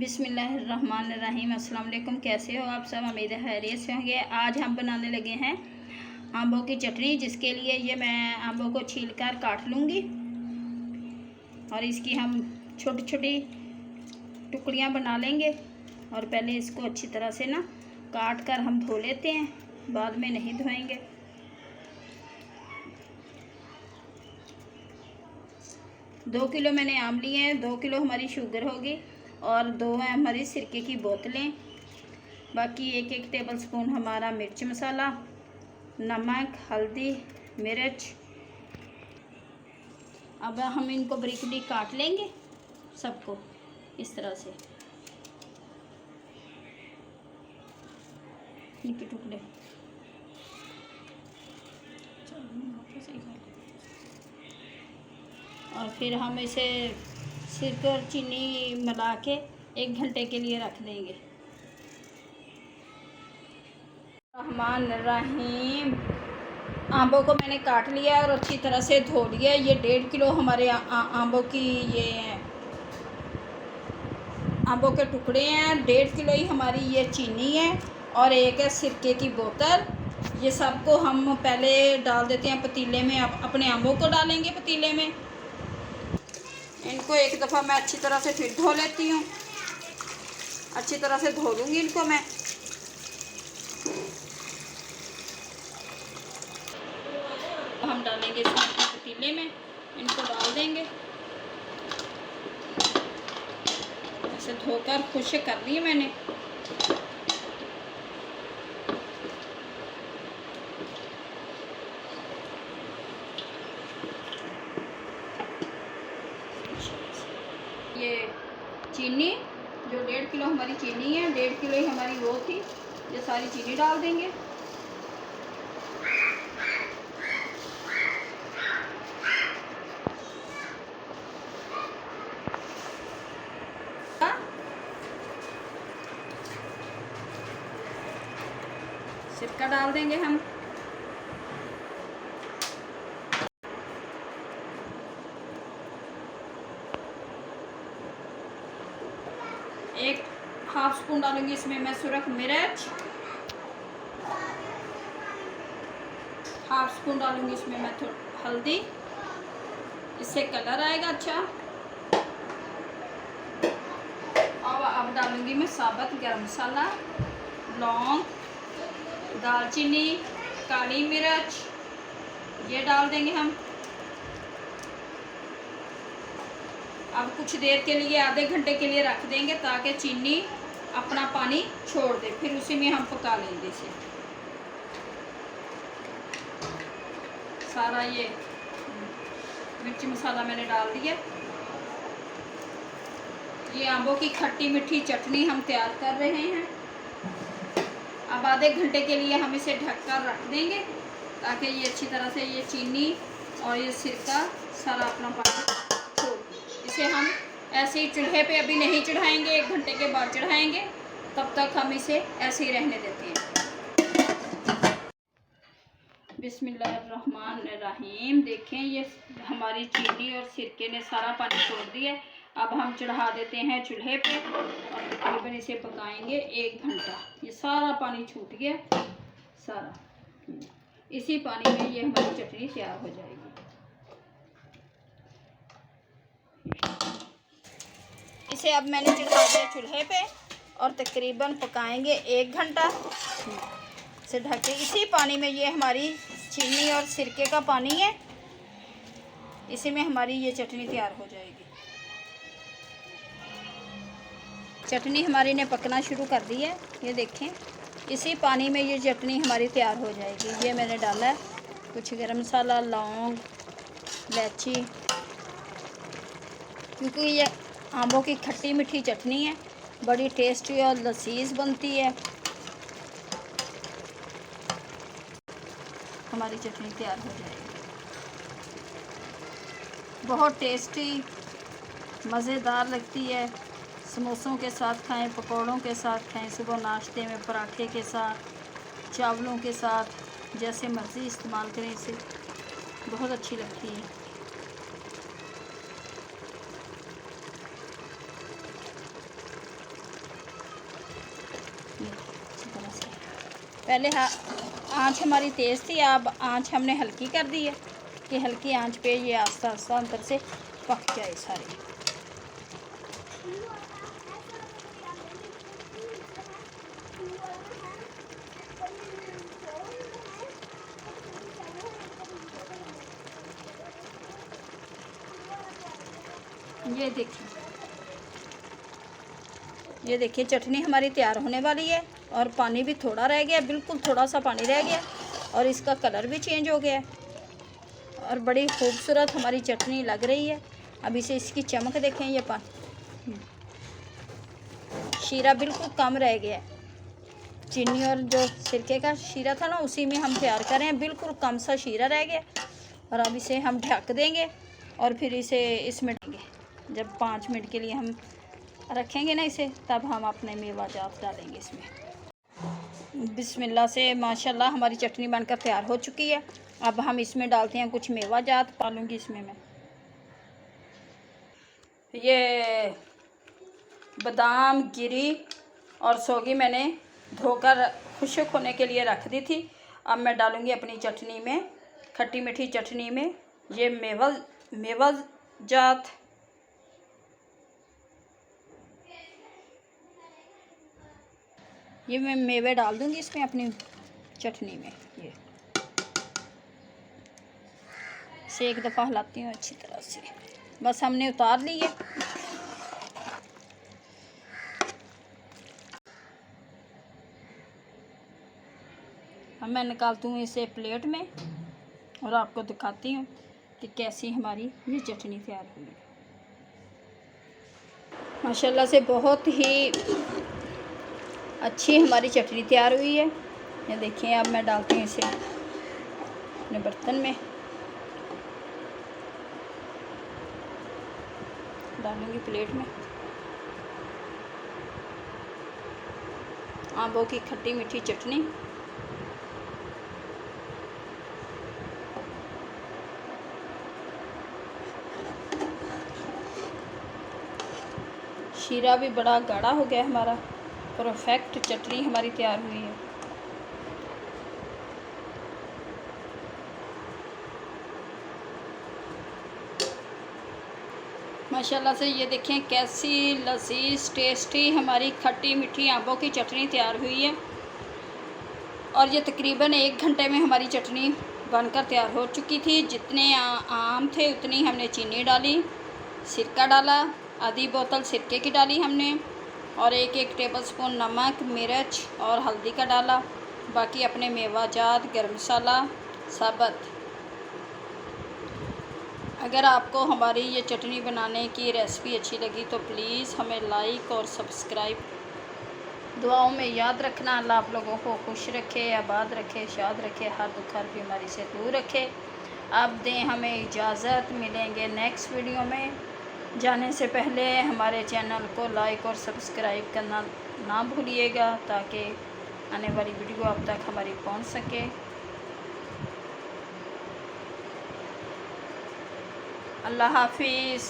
बिस्मिल्लाहिर्रहमानिर्रहीम। अस्सलाम वालेकुम। कैसे हो आप सब? उम्मीद है खैरियत से होंगे। आज हम बनाने लगे हैं आंबों की चटनी, जिसके लिए ये मैं आंबों को छील कर काट लूँगी और इसकी हम छोटी छोटी टुकड़ियाँ बना लेंगे। और पहले इसको अच्छी तरह से ना काट कर हम धो लेते हैं, बाद में नहीं धोएंगे। दो किलो मैंने आम लिए हैं, 2 किलो हमारी शुगर होगी और 2 है हमारी सिरके की बोतलें। बाकी 1-1 टेबल स्पून हमारा मिर्च मसाला, नमक, हल्दी, मिर्च। अब हम इनको बारीक बारीक काट लेंगे सबको इस तरह से, इनके टुकड़े। और फिर हम इसे सिरके और चीनी मिला के 1 घंटे के लिए रख देंगे। रहमान रहीम। आंबों को मैंने काट लिया और अच्छी तरह से धो लिया। ये 1.5 किलो हमारे आंबों की ये आंबों के टुकड़े हैं। 1.5 किलो ही हमारी ये चीनी है और 1 है सिरके की बोतल। ये सबको हम पहले डाल देते हैं पतीले में। अपने आंबों को डालेंगे पतीले में। इनको एक दफ़ा मैं अच्छी तरह से फिर धो लेती हूँ। अच्छी तरह से धो लूँगी इनको मैं। हम डालेंगे इसमें पतीले में, इनको डाल देंगे। ऐसे धोकर खुश्क कर ली मैंने। ये चीनी जो 1.5 किलो हमारी चीनी है, 1.5 किलो ही हमारी वो थी, ये सारी चीनी डाल देंगे। सिरका डाल देंगे हम। एक हाफ स्पून डालूंगी इसमें मैं सुरख मिर्च। हाफ स्पून डालूंगी इसमें मैं हल्दी, इससे कलर आएगा अच्छा। और अब डालूंगी मैं साबुत गरम मसाला, लौंग, दालचीनी, काली मिर्च, ये डाल देंगे हम। अब कुछ देर के लिए, आधे घंटे के लिए रख देंगे ताकि चीनी अपना पानी छोड़ दे। फिर उसी में हम पका लेंगे इसे। सारा ये मिर्च मसाला मैंने डाल दिया। ये आंबों की खट्टी मीठी चटनी हम तैयार कर रहे हैं। अब आधे घंटे के लिए हम इसे ढककर रख देंगे ताकि ये अच्छी तरह से ये चीनी और ये सिरका सारा अपना पानी छोड़। इसे हम ऐसे ही चूल्हे पे अभी नहीं चढ़ाएंगे, 1 घंटे के बाद चढ़ाएंगे। तब तक हम इसे ऐसे ही रहने देते हैं। बिस्मिल्लाहिर्रहमानिर्रहीम। देखें ये हमारी चीनी और सिरके ने सारा पानी छोड़ दिया। अब हम चढ़ा देते हैं चूल्हे पे और तकरीबन इसे पकाएंगे 1 घंटा। ये सारा पानी छूट गया सारा। इसी पानी में ये हमारी चटनी तैयार हो जाएगी। इसे अब मैंने चढ़ा दिया चूल्हे पे और तकरीबन पकाएंगे 1 घंटा से ढक के। इसी पानी में ये हमारी चीनी और सिरके का पानी है, इसी में हमारी ये चटनी तैयार हो जाएगी। चटनी हमारी ने पकना शुरू कर दी है, ये देखें। इसी पानी में ये चटनी हमारी तैयार हो जाएगी। ये मैंने डाला है कुछ गरम मसाला, लौंग, इलायची, क्योंकि ये आंबों की खट्टी मीठी चटनी है, बड़ी टेस्टी और लजीज बनती है। हमारी चटनी तैयार हो जाएगी। बहुत टेस्टी मज़ेदार लगती है। समोसों के साथ खाएं, पकौड़ों के साथ खाएं, सुबह नाश्ते में पराठे के साथ, चावलों के साथ, जैसे मर्ज़ी इस्तेमाल करें इसे। बहुत अच्छी लगती है। पहले आँच हमारी तेज़ थी, अब आँच हमने हल्की कर दी है कि हल्की आंच पे ये आस्ता आस्ता अंदर से पक जाए सारे। ये देखिए चटनी हमारी तैयार होने वाली है और पानी भी थोड़ा रह गया, बिल्कुल थोड़ा सा पानी रह गया और इसका कलर भी चेंज हो गया है और बड़ी खूबसूरत हमारी चटनी लग रही है। अब इसे इसकी चमक देखें, ये पानी शीरा बिल्कुल कम रह गया है। चीनी और जो सिरके का शीरा था ना, उसी में हम तैयार कर रहे हैं, बिल्कुल कम सा शीरा रह गया। और अब इसे हम ढक देंगे और फिर इसे इसमें देंगे। जब 5 मिनट के लिए हम रखेंगे ना इसे, तब हम अपने मेवा जात डालेंगे इसमें। बिस्मिल्लाह से माशाल्लाह हमारी चटनी बनकर तैयार हो चुकी है। अब हम इसमें डालते हैं कुछ मेवा जात। डालूँगी इसमें मैं ये बादाम, गिरी और सौगी मैंने धोकर खुश्क होने के लिए रख दी थी। अब मैं डालूँगी अपनी चटनी में, खट्टी मीठी चटनी में ये मेवा जात। ये मैं मेवे डाल दूँगी इसमें अपनी चटनी में। ये से एक दफ़ा हिलाती हूँ अच्छी तरह से। बस हमने उतार ली है। अब मैं निकालती हूँ इसे प्लेट में और आपको दिखाती हूँ कि कैसी हमारी ये चटनी तैयार हुई है। माशाल्लाह से बहुत ही अच्छी हमारी चटनी तैयार हुई है। ये देखिए, अब मैं डालती हूँ इसे अपने बर्तन में, डालूँगी प्लेट में। आंवों की खट्टी मीठी चटनी। शीरा भी बड़ा गाढ़ा हो गया हमारा। परफेक्ट चटनी हमारी तैयार हुई है। माशाल्लाह से ये देखें कैसी लजीज टेस्टी हमारी खट्टी मीठी आंवों की चटनी तैयार हुई है। और ये तकरीबन 1 घंटे में हमारी चटनी बनकर तैयार हो चुकी थी। जितने आम थे उतनी हमने चीनी डाली, सिरका डाला, आधी बोतल सिरके की डाली हमने, और 1-1 टेबलस्पून नमक, मिर्च और हल्दी का डाला। बाकी अपने मेवा जात, गरम मसाला साबुत। अगर आपको हमारी ये चटनी बनाने की रेसिपी अच्छी लगी तो प्लीज़ हमें लाइक और सब्सक्राइब। दुआओं में याद रखना। अल्लाह आप लोगों को खुश रखे, आबाद रखे, शाद रखे, हर दुख हर बीमारी से दूर रखे। अब दें हमें इजाज़त, मिलेंगे नेक्स्ट वीडियो में। जाने से पहले हमारे चैनल को लाइक और सब्सक्राइब करना ना भूलिएगा, ताकि आने वाली वीडियो आप तक हमारी पहुंच सके। अल्लाह हाफिज़।